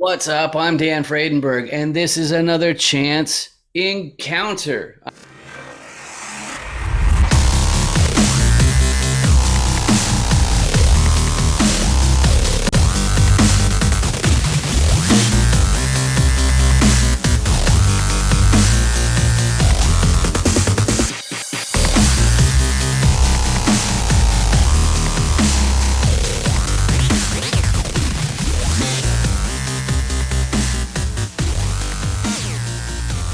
What's up? I'm Dan Fredenberg, and this is another Chance Encounter.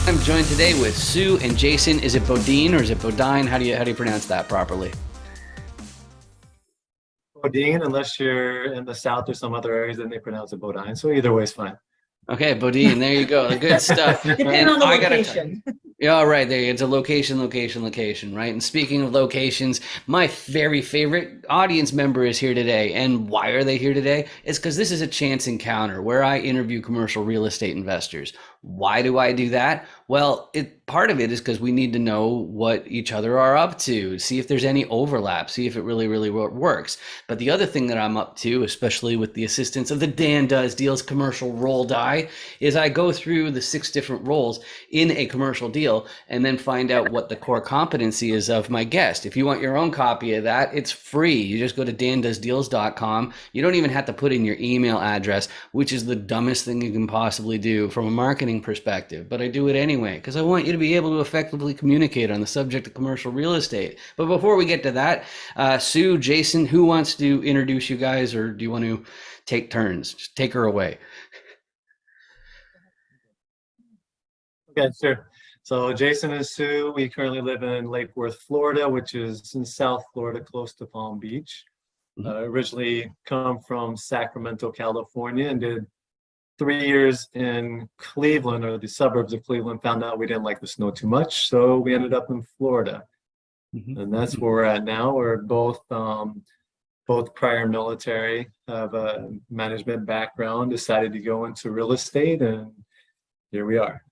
I'm joined today with Sue and Jason. Is it Bodine or is it Bodine? How do you pronounce that properly? Bodine, unless you're in the South or some other areas, then they pronounce it Bodine. So either way is fine. Okay, Bodine. There you go. Good stuff. Depending And on the I gotta. location. Yeah, all right, there. It's a location, right? And speaking of locations, my very favorite audience member is here today. And why are they here today? It's because this is a chance encounter where I interview commercial real estate investors. Why do I do that? Well, part of it is because we need to know what each other are up to, see if there's any overlap, see if it really works. But the other thing that I'm up to, especially with the assistance of the Dan Does Deals commercial roll die, is I go through the 6 different roles in a commercial deal and then find out what the core competency is of my guest. If you want your own copy of that, it's free. You just go to dandoesdeals.com. You don't even have to put in your email address, which is the dumbest thing you can possibly do from a marketing perspective. But I do it anyway because I want you to be able to effectively communicate on the subject of commercial real estate. But before we get to that, Sue, Jason, who wants to introduce you guys, or do you want to take turns? Just take her away. Okay, sure. So Jason and Sue, we currently live in Lake Worth, Florida, which is in South Florida, close to Palm Beach. Originally come from Sacramento, California, and did 3 years in Cleveland, or the suburbs of Cleveland. Found out we didn't like the snow too much, so we ended up in Florida, and that's where we're at now. We're both prior military, have a management background, decided to go into real estate, and here we are.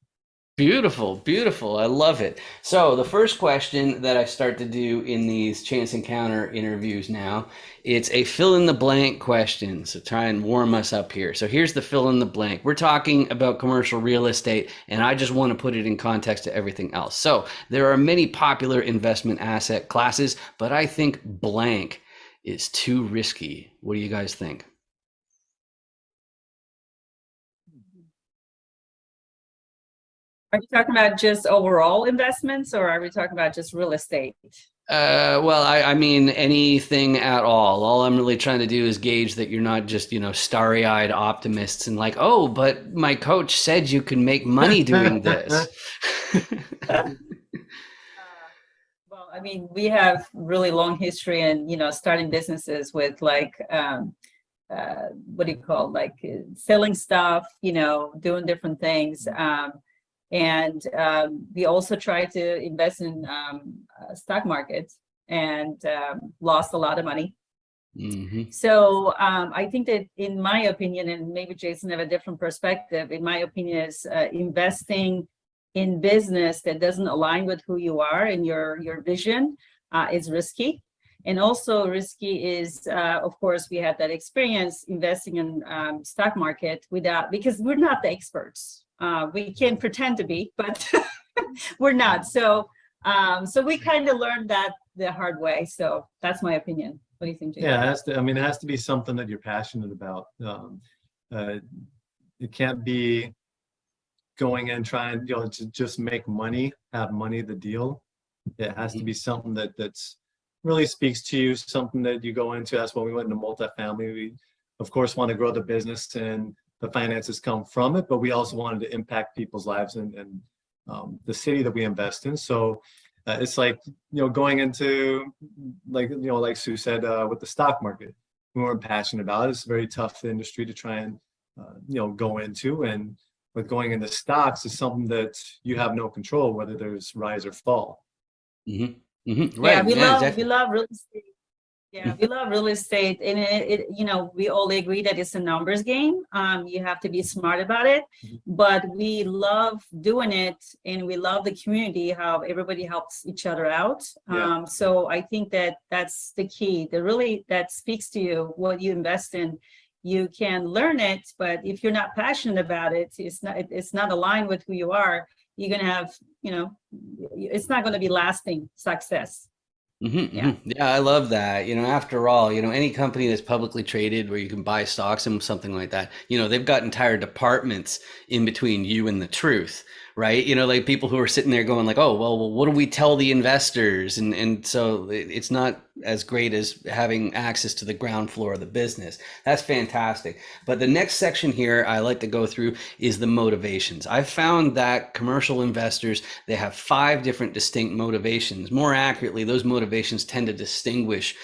Beautiful. I love it. So the first question that I start to do in these chance encounter interviews now, it's a fill in the blank question. So try and warm us up here. So here's the fill in the blank. We're talking about commercial real estate, and I just want to put it in context to everything else. So there are many popular investment asset classes, but I think blank is too risky. What do you guys think? Are you talking about just overall investments or are we talking about just real estate? Well, I mean anything at all. All I'm really trying to do is gauge that you're not just, starry-eyed optimists and like, oh, but my coach said you can make money doing this. Well, I mean, we have really long history in, starting businesses with like, what do you call, like selling stuff, doing different things. And we also tried to invest in stock markets and lost a lot of money. So I think that, in my opinion, and maybe Jason have a different perspective, in my opinion, is investing in business that doesn't align with who you are and your vision is risky. And also risky is, of course, we had that experience investing in stock market because we're not the experts. We can pretend to be, but we're not. So we kind of learned that the hard way. So that's my opinion. What do you think, Jason? Yeah, it has to be something that you're passionate about. It can't be going in trying, to just make money, have money the deal. It has to be something that's really speaks to you, something that you go into. That's why we went into multifamily. We, of course, want to grow the business and the finances come from it, but we also wanted to impact people's lives and the city that we invest in. So it's like, going into like Sue said, with the stock market, we weren't passionate about it. It's a very tough industry to try and go into, and with going into stocks is something that you have no control whether there's rise or fall. Right. Yeah, Exactly. we love real estate. Yeah, we love real estate, and we all agree that it's a numbers game. You have to be smart about it, but we love doing it, and we love the community, how everybody helps each other out. So I think that that's the key. That speaks to you what you invest in you can learn it, but if you're not passionate about it, it's not aligned with who you are, you're going to have, it's not going to be lasting success. Yeah. Yeah, I love that. After all, any company that's publicly traded where you can buy stocks and something like that, they've got entire departments in between you and the truth, right? Like people who are sitting there going like, oh, well, what do we tell the investors? And so it's not as great as having access to the ground floor of the business. That's fantastic. But the next section here I like to go through is the motivations. I've found that commercial investors, they have 5 different distinct motivations. More accurately, those motivations tend to distinguish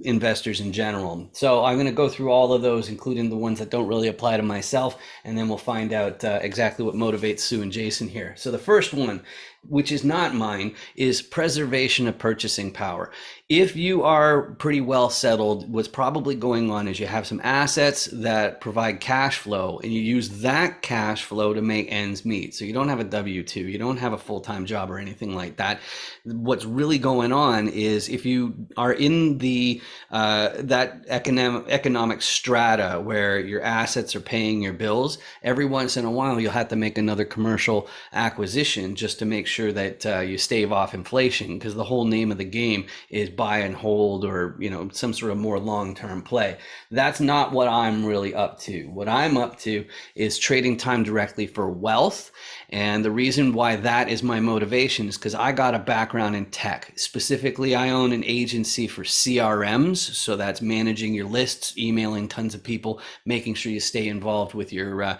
investors in general. So I'm going to go through all of those, including the ones that don't really apply to myself, and then we'll find out exactly what motivates Sue and Jason here. So the first one, which is not mine, is preservation of purchasing power. If you are pretty well settled, what's probably going on is you have some assets that provide cash flow, and you use that cash flow to make ends meet. So you don't have a W-2, you don't have a full-time job or anything like that. What's really going on is if you are in the that economic strata where your assets are paying your bills, every once in a while you'll have to make another commercial acquisition just to make sure that you stave off inflation, because the whole name of the game is buy and hold, or some sort of more long-term play. That's not what I'm really up to. What I'm up to is trading time directly for wealth. And the reason why that is my motivation is because I got a background in tech. Specifically, I own an agency for CRMs. So that's managing your lists, emailing tons of people, making sure you stay involved with your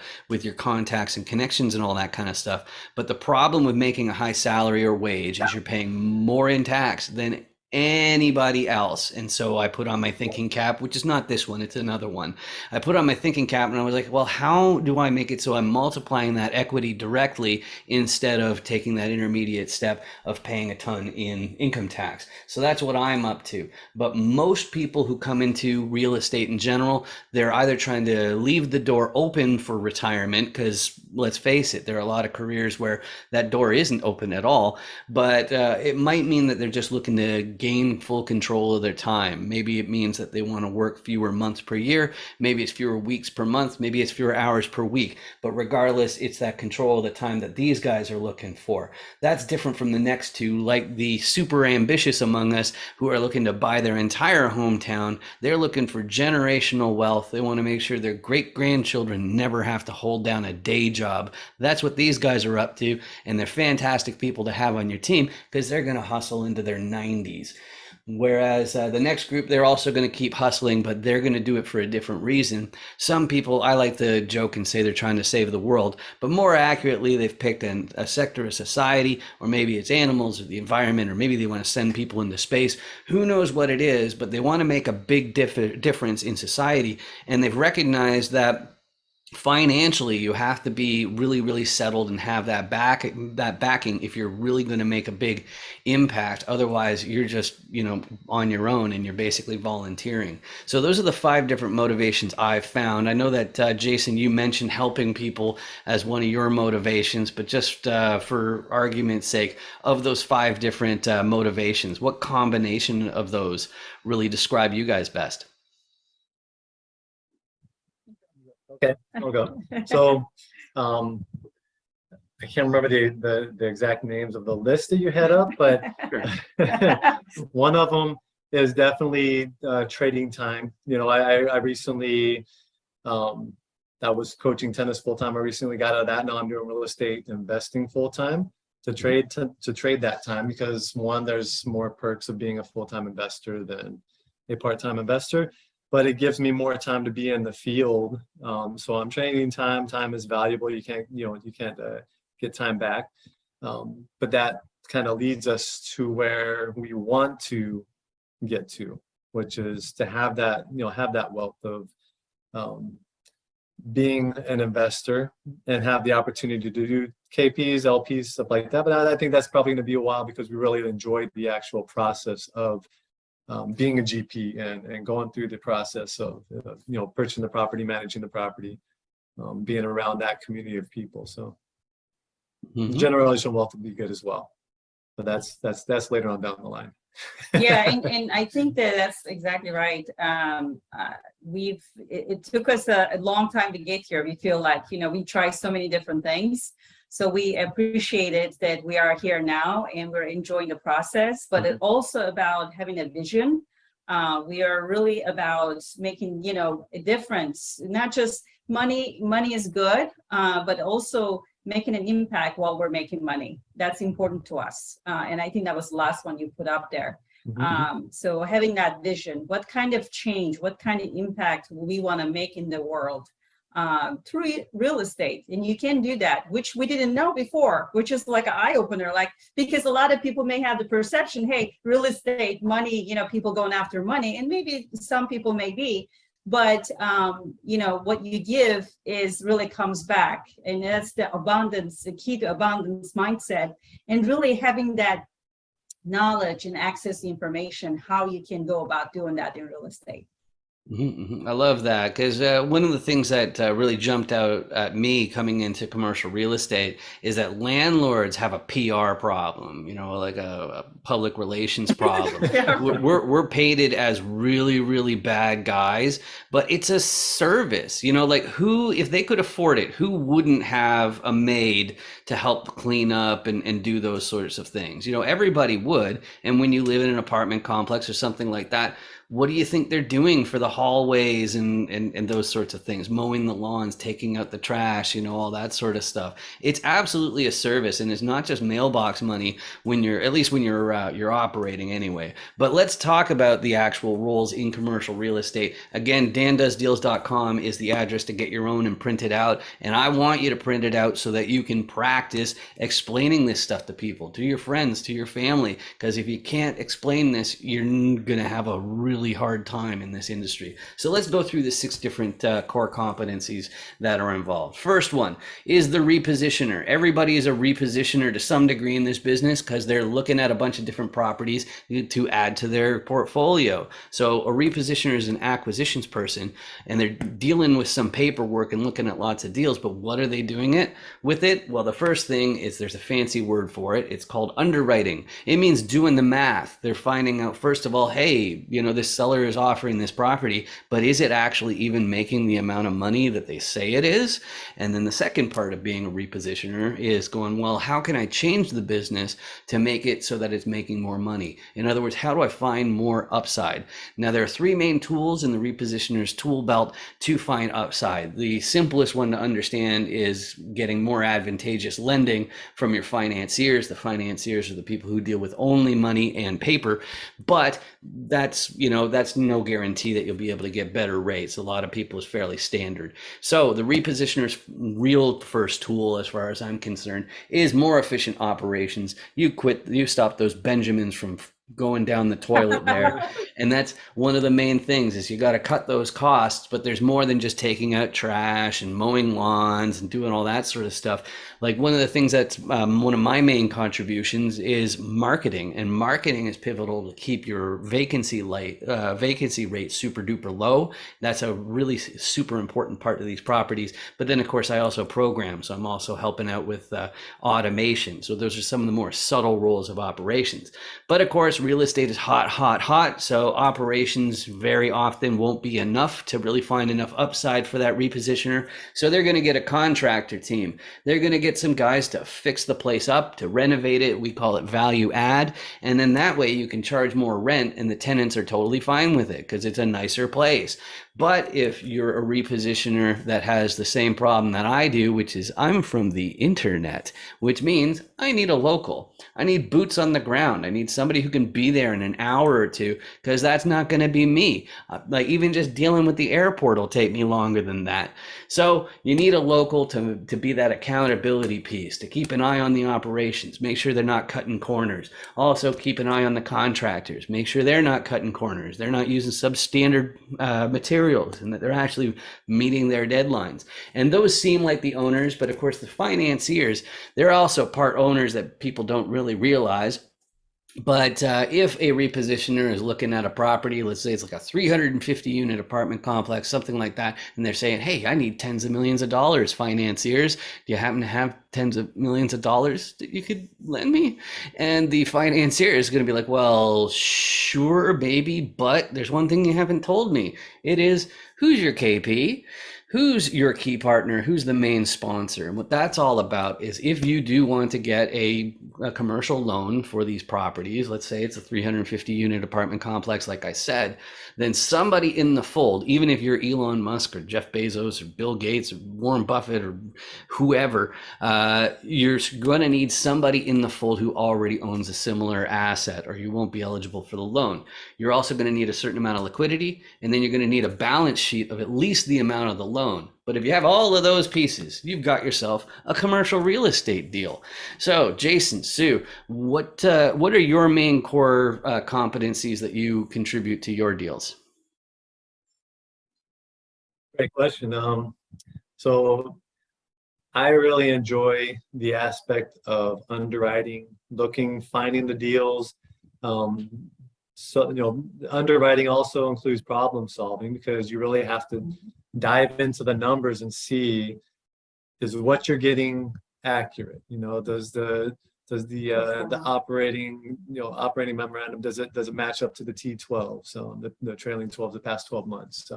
contacts and connections and all that kind of stuff. But the problem with making a high salary or wage is you're paying more in tax than anybody else. And so I put on my thinking cap, which is not this one, it's another one. I put on my thinking cap and I was like, well, how do I make it so I'm multiplying that equity directly instead of taking that intermediate step of paying a ton in income tax? So that's what I'm up to. But most people who come into real estate in general, they're either trying to leave the door open for retirement, because let's face it, there are a lot of careers where that door isn't open at all, but it might mean that they're just looking to gain full control of their time. Maybe it means that they want to work fewer months per year. Maybe it's fewer weeks per month. Maybe it's fewer hours per week. But regardless, it's that control of the time that these guys are looking for. That's different from the next two, like the super ambitious among us who are looking to buy their entire hometown. They're looking for generational wealth. They want to make sure their great-grandchildren never have to hold down a day job. That's what these guys are up to, and they're fantastic people to have on your team because they're going to hustle into their 90s. Whereas the next group, they're also going to keep hustling, but they're going to do it for a different reason. Some people, I like to joke and say they're trying to save the world, but more accurately, they've picked a sector of society, or maybe it's animals or the environment, or maybe they want to send people into space. Who knows what it is, but they want to make a big difference in society. And they've recognized that financially you have to be really, really settled and have that backing if you're really going to make a big impact. Otherwise you're just on your own and you're basically volunteering. So those are the 5 different motivations I've found. I know that Jason, you mentioned helping people as one of your motivations, but just for argument's sake, of those 5 different motivations, what combination of those really describe you guys best? Okay, I'll go. So I can't remember the exact names of the list that you had up, but one of them is definitely trading time. I recently I was coaching tennis full time. I recently got out of that. Now I'm doing real estate investing full time to trade that time, because one, there's more perks of being a full-time investor than a part-time investor, but it gives me more time to be in the field. So I'm trading time. Time is valuable. You can't get time back. But that kind of leads us to where we want to get to, which is to have that, have that wealth of being an investor and have the opportunity to do KPs, LPs, stuff like that. But I think that's probably going to be a while, because we really enjoyed the actual process of being a GP and going through the process of purchasing the property, managing the property, being around that community of people. So generational wealth would be good as well, but that's later on down the line. Yeah, and I think that that's exactly right. It took us a long time to get here. We feel like, we try so many different things. So we appreciate it that we are here now and we're enjoying the process, but it's also about having a vision. We are really about making, a difference, not just money. Money is good, but also making an impact while we're making money. That's important to us. And I think that was the last one you put up there. So having that vision, what kind of change, what kind of impact we want to make in the world through real estate. And you can do that, which we didn't know before, which is like an eye opener, because a lot of people may have the perception, hey, real estate, money, people going after money, and maybe some people may be, but what you give is really comes back. And that's the abundance, the key to abundance mindset, and really having that knowledge and access the information, how you can go about doing that in real estate. I love that because one of the things that really jumped out at me coming into commercial real estate is that landlords have a PR problem, like a public relations problem. Yeah. We're painted as really, really bad guys, but it's a service, like who, if they could afford it, who wouldn't have a maid to help clean up and do those sorts of things? Everybody would. And when you live in an apartment complex or something like that, what do you think they're doing for the hallways and those sorts of things? Mowing the lawns, taking out the trash, all that sort of stuff. It's absolutely a service, and it's not just mailbox money when you're operating anyway. But let's talk about the actual roles in commercial real estate. Again, dandoesdeals.com is the address to get your own and print it out. And I want you to print it out so that you can practice explaining this stuff to people, to your friends, to your family. Because if you can't explain this, you're going to have a really hard time in this industry. So let's go through the 6 different core competencies that are involved. First one is the repositioner. Everybody is a repositioner to some degree in this business because they're looking at a bunch of different properties to add to their portfolio. So a repositioner is an acquisitions person, and they're dealing with some paperwork and looking at lots of deals, but what are they doing with it? Well, the first thing is there's a fancy word for it. It's called underwriting. It means doing the math. They're finding out, first of all, hey, this seller is offering this property, but is it actually even making the amount of money that they say it is? And then the second part of being a repositioner is going, well, how can I change the business to make it so that it's making more money? In other words, how do I find more upside? Now, there are 3 main tools in the repositioner's tool belt to find upside. The simplest one to understand is getting more advantageous lending from your financiers. The financiers are the people who deal with only money and paper, but that's no guarantee that you'll be able to get better rates. A lot of people is fairly standard. So the repositioner's real first tool, as far as I'm concerned, is more efficient operations. You stop those Benjamins from going down the toilet there. And that's one of the main things is you got to cut those costs, but there's more than just taking out trash and mowing lawns and doing all that sort of stuff. Like one of the things that's one of my main contributions is marketing, and marketing is pivotal to keep your vacancy rate super duper low. That's a really super important part of these properties. But then of course I also program, so I'm also helping out with automation. So those are some of the more subtle roles of operations. But of course, real estate is hot. So operations very often won't be enough to really find enough upside for that repositioner. So they're going to get a contractor team. They're going to get some guys to fix the place up, to renovate it. We call it value add. And then that way you can charge more rent and the tenants are totally fine with it because it's a nicer place. But if you're a repositioner that has the same problem that I do, which is I'm from the internet, which means I need a local. I need boots on the ground. I need somebody who can be there in an hour or two, because that's not going to be me. Like even just dealing with the airport will take me longer than that. So you need a local to be that accountability piece, to keep an eye on the operations, make sure they're not cutting corners. Also keep an eye on the contractors, make sure they're not cutting corners. They're not using substandard materials, and that they're actually meeting their deadlines. And those seem like the owners, but of course the financiers, they're also part owners that people don't really realize. But if a repositioner is looking at a property, let's say it's like a 350 unit apartment complex, something like that, and they're saying, hey, I need tens of millions of dollars, financiers. Do you happen to have tens of millions of dollars that you could lend me? And the financier is going to be like, well, sure, baby, but there's one thing you haven't told me. It is, who's your KP? Who's your key partner? Who's the main sponsor? And what that's all about is if you do want to get a commercial loan for these properties, let's say it's a 350 unit apartment complex, like I said, then somebody in the fold, even if you're Elon Musk or Jeff Bezos or Bill Gates or Warren Buffett or whoever, you're going to need somebody in the fold who already owns a similar asset, or you won't be eligible for the loan. You're also going to need a certain amount of liquidity, and then you're going to need a balance sheet of at least the amount of the loan. But if you have all of those pieces, you've got yourself a commercial real estate deal. So, Jason, Sue, what are your main core competencies that you contribute to your deals? Great question. So I really enjoy the aspect of underwriting, finding the deals. So, underwriting also includes problem solving, because you really have to dive into the numbers and see, is what you're getting accurate? Does the operating memorandum, does it match up to the T12? So the trailing 12, the past 12 months.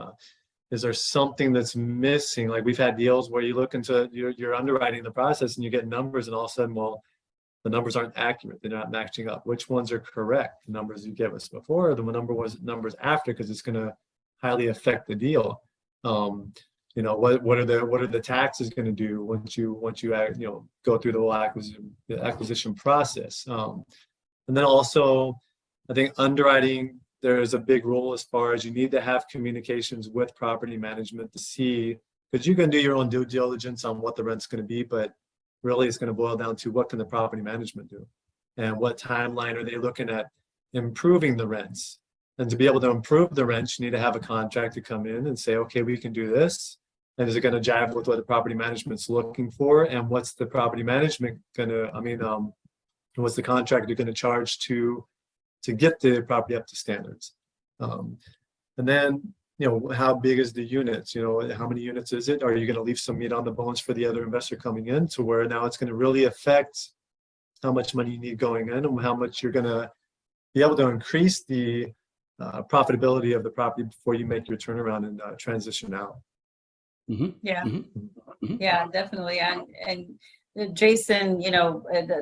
Is there something that's missing? Like, we've had deals where you look into you're underwriting the process and you get numbers, and all of a sudden, well, the numbers aren't accurate. They're not matching up. Which ones are correct? The numbers you gave us before, or the numbers after, because it's going to highly affect the deal. What are the taxes going to do once you go through the whole acquisition process? And then also, I think underwriting, there is a big role as far as you need to have communications with property management to see, because you can do your own due diligence on what the rent's going to be, but really it's going to boil down to what can the property management do, and what timeline are they looking at improving the rents. And to be able to improve the rents, you need to have a contract to come in and say, okay, we can do this. And is it going to jive with what the property management's looking for? And what's the property management going to, what's the contractor going to charge to get the property up to standards? And then, how big is the units? How many units is it? Are you going to leave some meat on the bones for the other investor coming in, to where now it's going to really affect how much money you need going in, and how much you're going to be able to increase the profitability of the property before you make your turnaround and transition out. Mm-hmm. Yeah. Mm-hmm. Yeah, definitely. And Jason,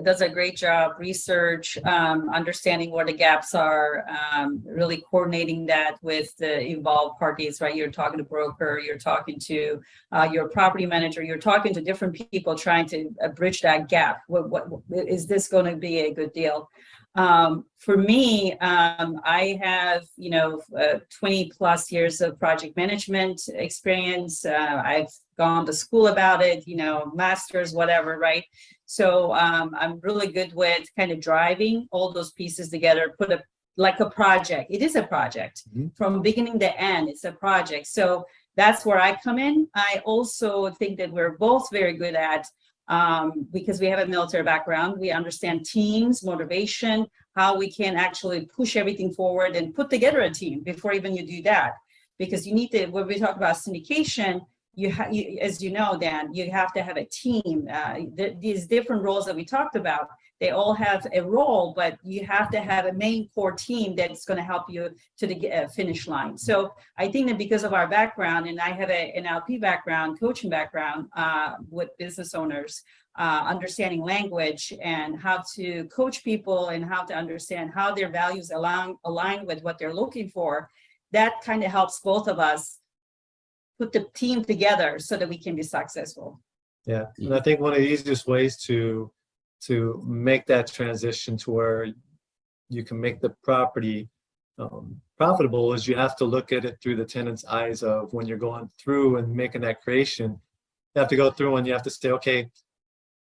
does a great job research, understanding where the gaps are, really coordinating that with the involved parties, right? You're talking to broker, you're talking to your property manager, you're talking to different people trying to bridge that gap. What is this going to be a good deal? For me, I have, 20 plus years of project management experience. I've gone to school about it, masters, whatever, right? So I'm really good with kind of driving all those pieces together, like a project. It is a project. Mm-hmm. From beginning to end, it's a project. So that's where I come in. I also think that we're both very good at, because we have a military background, we understand teams, motivation, how we can actually push everything forward and put together a team before even you do that. Because you need to, when we talk about syndication, as you know, Dan, you have to have a team. These different roles that we talked about, they all have a role, but you have to have a main core team that's going to help you to the finish line. So I think that because of our background, and I have an NLP background, coaching background with business owners, understanding language and how to coach people and how to understand how their values align with what they're looking for, that kind of helps both of us put the team together so that we can be successful. Yeah, and I think one of the easiest ways to make that transition to where you can make the property profitable is you have to look at it through the tenant's eyes of when you're going through and making that creation. You have to go through and you have to say, okay,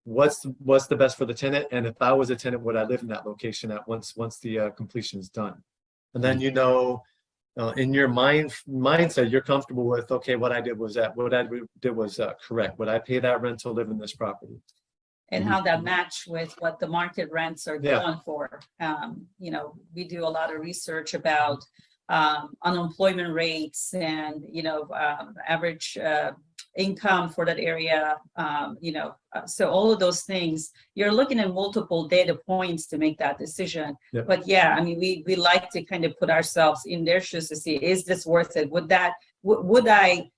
what's the best for the tenant? And if I was a tenant, would I live in that location once the completion is done? And then in your mindset, you're comfortable with, okay, what I did was correct. Would I pay that rent to live in this property? and how that match with what the market rents are Yeah. going for. You know, we do a lot of research about unemployment rates and, you know, average income for that area, you know, so all of those things, you're looking at multiple data points to make that decision. Yep. But yeah, I mean, we like to kind of put ourselves in their shoes to see, is this worth it? Would I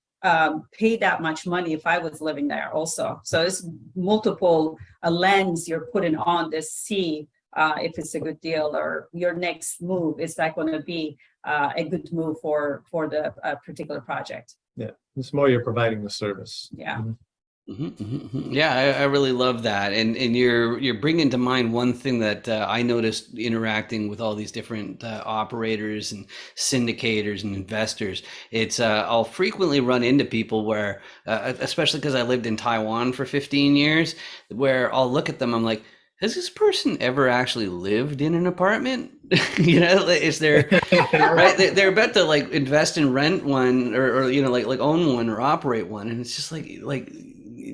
pay that much money if I was living there also? So it's multiple lens you're putting on to see if it's a good deal, or your next move, is that going to be a good move for the particular project? Yeah, it's more you're providing the service. Yeah. Yeah, I really love that, and you're bringing to mind one thing that I noticed interacting with all these different operators and syndicators and investors. It's I'll frequently run into people where, especially because I lived in Taiwan for 15 years, where I'll look at them, I'm like, has this person ever actually lived in an apartment? You know, is there right? They're about to like invest and rent one, or you know, like own one or operate one, and it's just like.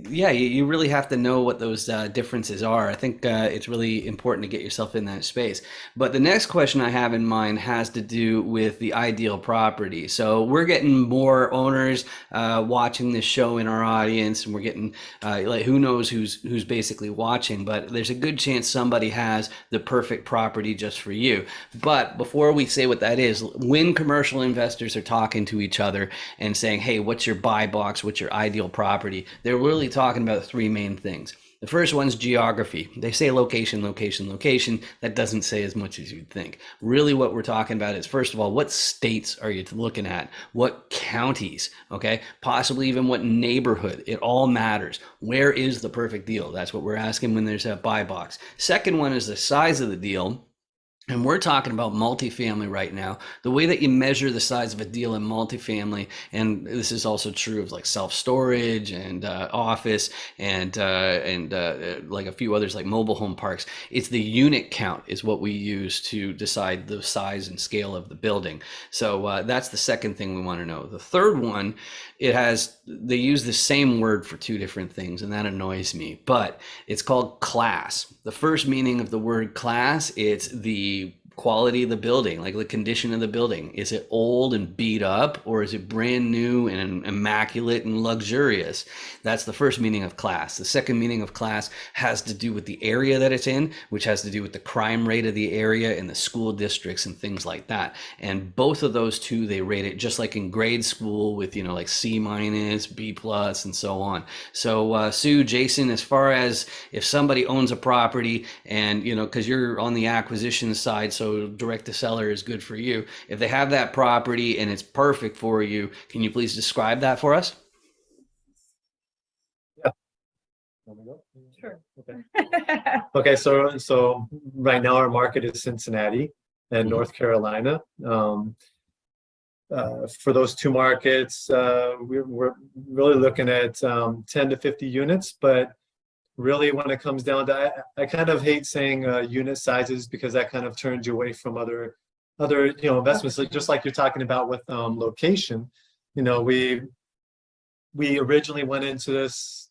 Yeah, you really have to know what those differences are. I think it's really important to get yourself in that space. But the next question I have in mind has to do with the ideal property. So we're getting more owners watching this show in our audience, and we're getting like who knows who's basically watching. But there's a good chance somebody has the perfect property just for you. But before we say what that is, when commercial investors are talking to each other and saying, "Hey, what's your buy box? What's your ideal property?" They're really talking about three main things. The first one's geography. They say location, location, location. That doesn't say as much as you'd think. Really what we're talking about is, first of all, what states are you looking at? What counties, okay? Possibly even what neighborhood. It all matters. Where is the perfect deal? That's what we're asking when there's a buy box. Second one is the size of the deal. And we're talking about multifamily right now. The way that you measure the size of a deal in multifamily, and this is also true of like self-storage and office and like a few others like mobile home parks, it's the unit count is what we use to decide the size and scale of the building. So that's the second thing we want to know. The third one, they use the same word for two different things, and that annoys me, but it's called class. The first meaning of the word class, it's the quality of the building, like the condition of the building. Is it old and beat up, or is it brand new and immaculate and luxurious? That's the first meaning of class. The second meaning of class has to do with the area that it's in, which has to do with the crime rate of the area and the school districts and things like that. And both of those two, they rate it just like in grade school with, you know, like C-, B+, and so on. So Sue, Jason, as far as if somebody owns a property and, you know, because you're on the acquisition side, so direct to seller is good for you. If they have that property and it's perfect for you, can you please describe that for us? Yeah. Sure. Okay. Okay. So right now our market is Cincinnati and North Carolina. For those two markets, we're really looking at 10 to 50 units, but really when it comes down to, I kind of hate saying unit sizes, because that kind of turns you away from other investments. So just like you're talking about with location, you know, we originally went into this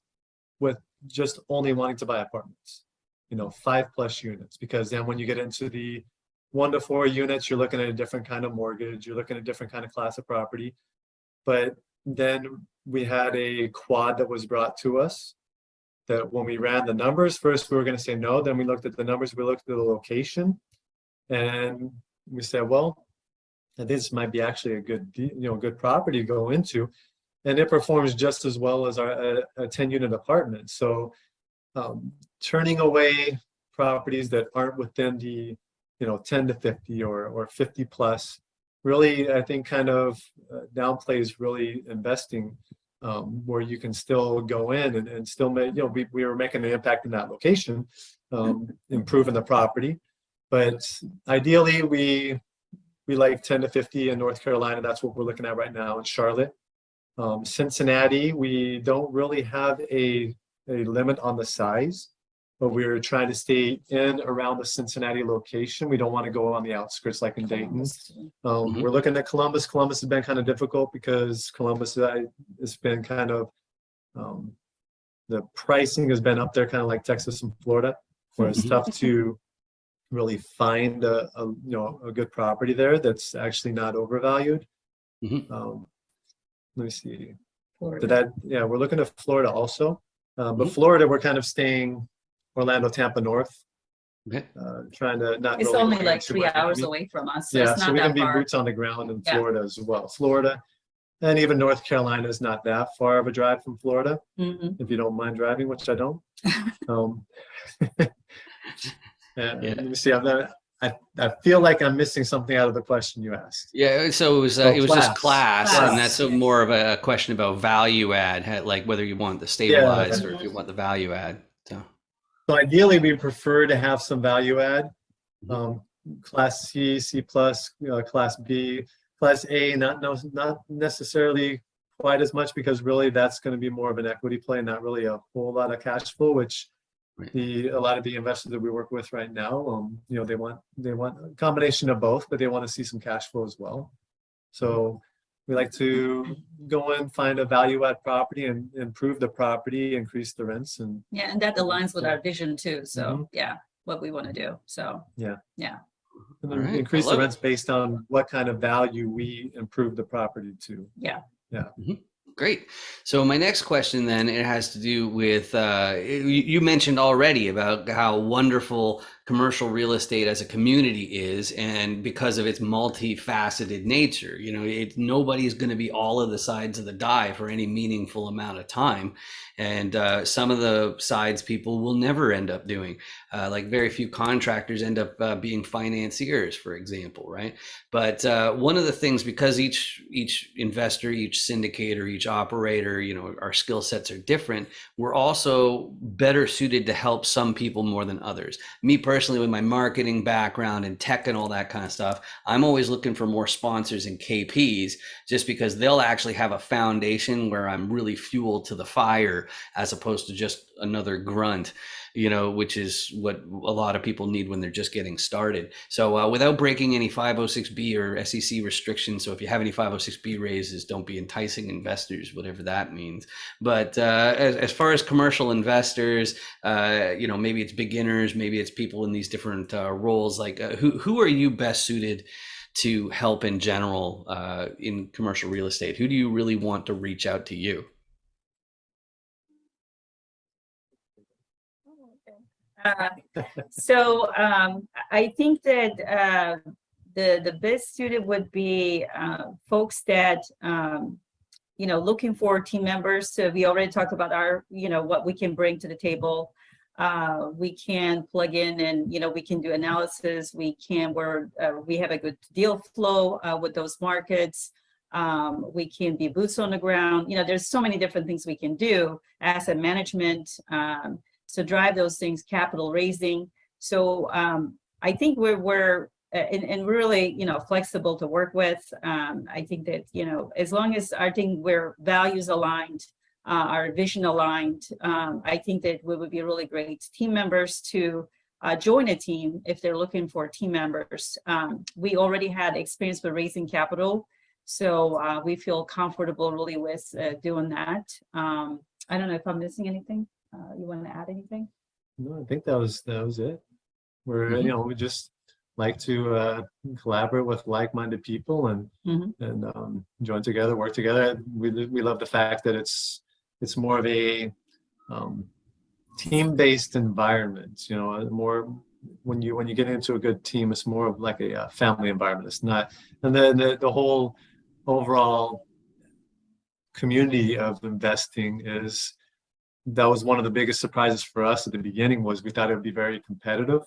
with just only wanting to buy apartments, you know, 5+ units, because then when you get into the 1 to 4 units, you're looking at a different kind of mortgage, you're looking at a different kind of class of property. But then we had a quad that was brought to us, that when we ran the numbers, first we were going to say no, then we looked at the numbers, we looked at the location, and we said, well, this might be actually a good, good property to go into, and it performs just as well as a 10-unit apartment. So turning away properties that aren't within the 10 to 50 or 50+, really, I think kind of downplays really investing, where you can still go in and still make, we were making an impact in that location, improving the property. But ideally, we like 10 to 50 in North Carolina. That's what we're looking at right now in Charlotte. Cincinnati, we don't really have a limit on the size, but we're trying to stay in around the Cincinnati location. We don't want to go on the outskirts like in Dayton. We're looking at Columbus. Columbus has been kind of difficult because Columbus has been kind of the pricing has been up there, kind of like Texas and Florida, where it's tough to really find a good property there that's actually not overvalued. Let me see. Florida. We're looking at Florida also, but Mhm. Florida, we're kind of staying Orlando, Tampa north, Okay. trying to not It's really only go like into 3 hours Miami. away from us, so Yeah, it's so not we can that be far. boots on the ground in Yeah. Florida as well. Florida, and even North Carolina is not that far of a drive from Florida, Mhm. if you don't mind driving, which I don't. Um, and Yeah. let me see. I feel like I'm missing something out of the question you asked. Yeah, so it was just class, Class, and that's yeah. more of a question about value add, like whether you want the Yeah. stabilized or if you want the value add. So ideally, we prefer to have some value add. Mhm. Class C, C plus, Class B, Class A, not necessarily quite as much, because really that's going to be more of an equity play, not really a whole lot of cash flow, which Right. a lot of the investors that we work with right now, they want a combination of both, but they want to see some cash flow as well. So we like to go in, find a value add property and improve the property, increase the rents, and Yeah, and that aligns with our vision too. So Mhm. yeah, what we want to do. So Yeah. yeah. and All then right. increase I the love rents based on what kind of value we improve the property to. Yeah. Great. So my next question then, it has to do with you mentioned already about how wonderful commercial real estate as a community is, and because of its multifaceted nature, nobody's going to be all of the sides of the die for any meaningful amount of time, and some of the sides people will never end up doing. Like very few contractors end up being financiers, for example, right? But one of the things, because each investor, each syndicator, each operator, our skill sets are different, we're also better suited to help some people more than others. Me personally, with my marketing background and tech and all that kind of stuff, I'm always looking for more sponsors and KPs, just because they'll actually have a foundation where I'm really fuel to the fire, as opposed to just another grunt, which is what a lot of people need when they're just getting started. So without breaking any 506B or SEC restrictions, so if you have any 506B raises, don't be enticing investors, whatever that means. But as far as commercial investors, maybe it's beginners, maybe it's people in these different roles, like who are you best suited to help in general in commercial real estate? Who do you really want to reach out to you? I think that the best suited would be folks that looking for team members. So we already talked about our what we can bring to the table. We can plug in and we can do analysis. We have a good deal flow with those markets. We can be boots on the ground. There's so many different things we can do. Asset management. So drive those things, capital raising. So I think we're really flexible to work with. I think that as long as we're values aligned, our vision aligned, I think that we would be really great team members to join a team if they're looking for team members. We already had experience with raising capital, so we feel comfortable really with doing that. I don't know if I'm missing anything. You want to add anything? No, I think that was it. We just like to collaborate with like-minded people and join together, work together. We love the fact that it's more of a team-based environment. More when you get into a good team, it's more of like a family environment. It's not, and then the whole overall community of investing that was one of the biggest surprises for us at the beginning. Was we thought it would be very competitive,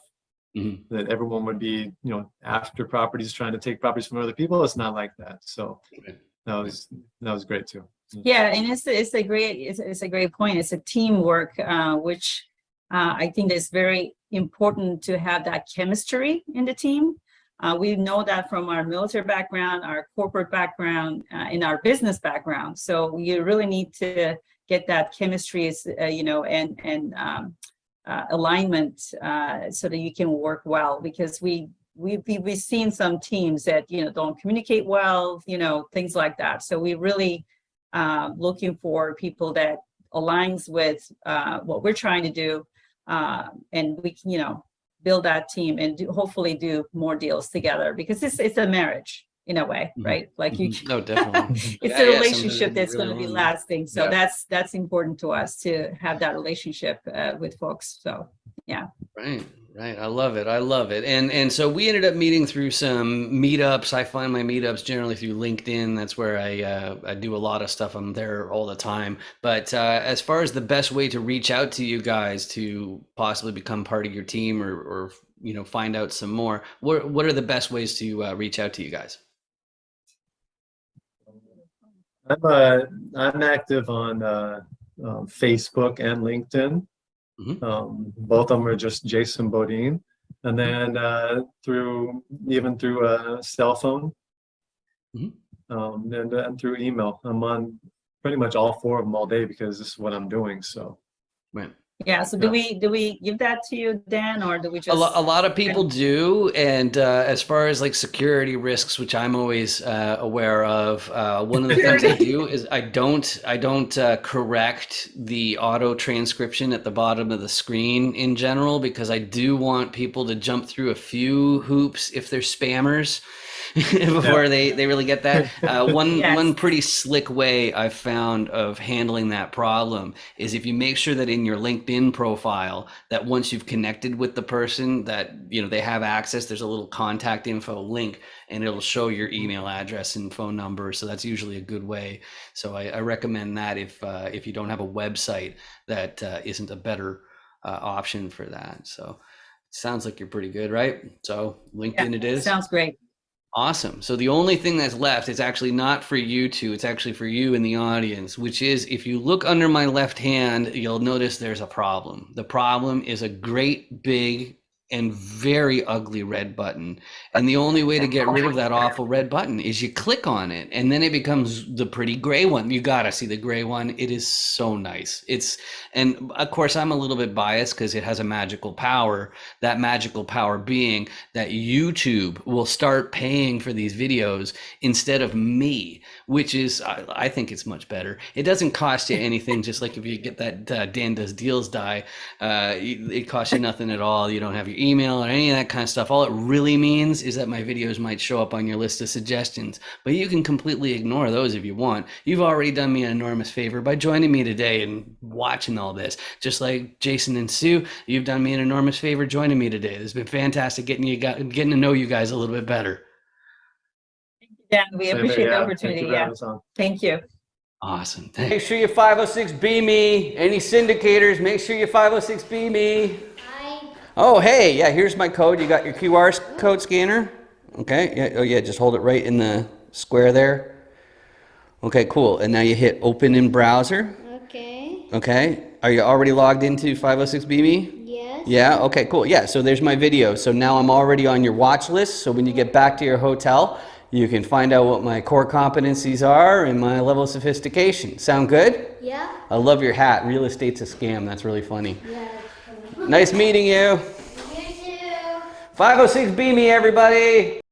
that everyone would be after properties, trying to take properties from other people. It's not like that. So that was great too. Yeah, and it's a great point. It's a teamwork, which I think is very important to have that chemistry in the team. We know that from our military background, our corporate background, in our business background. So you really need to get that chemistry, and alignment, so that you can work well. Because we've seen some teams that don't communicate well, things like that. So we really looking for people that aligns with what we're trying to do, and we can, build that team and hopefully do more deals together, because it's a marriage in a way, right? Like you, No, definitely. it's Yeah, a yeah, relationship sometimes that's you going really to be want to. lasting. So Yeah. that's important to us to have that relationship with folks. So yeah. Right, right. I love it. I love it. And so we ended up meeting through some meetups. I find my meetups generally through LinkedIn. That's where I do a lot of stuff. I'm there all the time. But as far as the best way to reach out to you guys to possibly become part of your team, or find out some more, what are the best ways to reach out to you guys? I'm active on Facebook and LinkedIn. Mhm. Both of them are just Jason Bodine, and then through a cell phone, Mhm. and through email. I'm on pretty much all four of them all day because this is what I'm doing. So Right. Yeah. So do we give that to you, Dan, or do we A just? lot of people do, and as far as like security risks, which I'm always aware of, one of the things I do is I don't correct the auto transcription at the bottom of the screen in general, because I do want people to jump through a few hoops if they're spammers before they really get that. One Yes. pretty slick way I've found of handling that problem is if you make sure that in your LinkedIn profile, that once you've connected with the person, that they have access, there's a little contact info link, and it'll show your email address and phone number. So that's usually a good way. So I recommend that if you don't have a website, that isn't a better option for that. So it sounds like you're pretty good, right? So LinkedIn it is. Sounds great. Awesome. So the only thing that's left is actually not for you two, it's actually for you in the audience, which is, if you look under my left hand, you'll notice there's a problem. The problem is a great big and very ugly red button. And the only way to get rid of that awful red button is you click on it, and then it becomes the pretty gray one. You got to see the gray one. It is so nice. And of course, I'm a little bit biased because it has a magical power. That magical power being that YouTube will start paying for these videos instead of me, which is, I think it's much better. It doesn't cost you anything, just like if you get that Dan Does Deals die, it costs you nothing at all. You don't have your email or any of that kind of stuff. All it really means is that my videos might show up on your list of suggestions, but you can completely ignore those if you want. You've already done me an enormous favor by joining me today and watching all this. Just like Jason and Sue, you've done me an enormous favor joining me today. It's been fantastic getting to know you guys a little bit better. Dan, we Same appreciate here, the yeah. opportunity. Thank you for Yeah. having us on. Thank you. Awesome. Make sure you 506B me. Any syndicators, make sure you 506B me. Hi. Oh, hey, yeah, here's my code. You got your QR code scanner? Okay, yeah, oh yeah, just hold it right in the square there. Okay, cool. And now you hit open in browser. Okay. Okay, are you already logged into 506B me? Yes. Yeah, okay, cool. Yeah, so there's my video. So now I'm already on your watch list. So when you get back to your hotel, you can find out what my core competencies are and my level of sophistication. Sound good? Yeah. I love your hat. Real estate's a scam. That's really funny. Yeah. It's funny. Nice meeting you. You too. 506B me, everybody.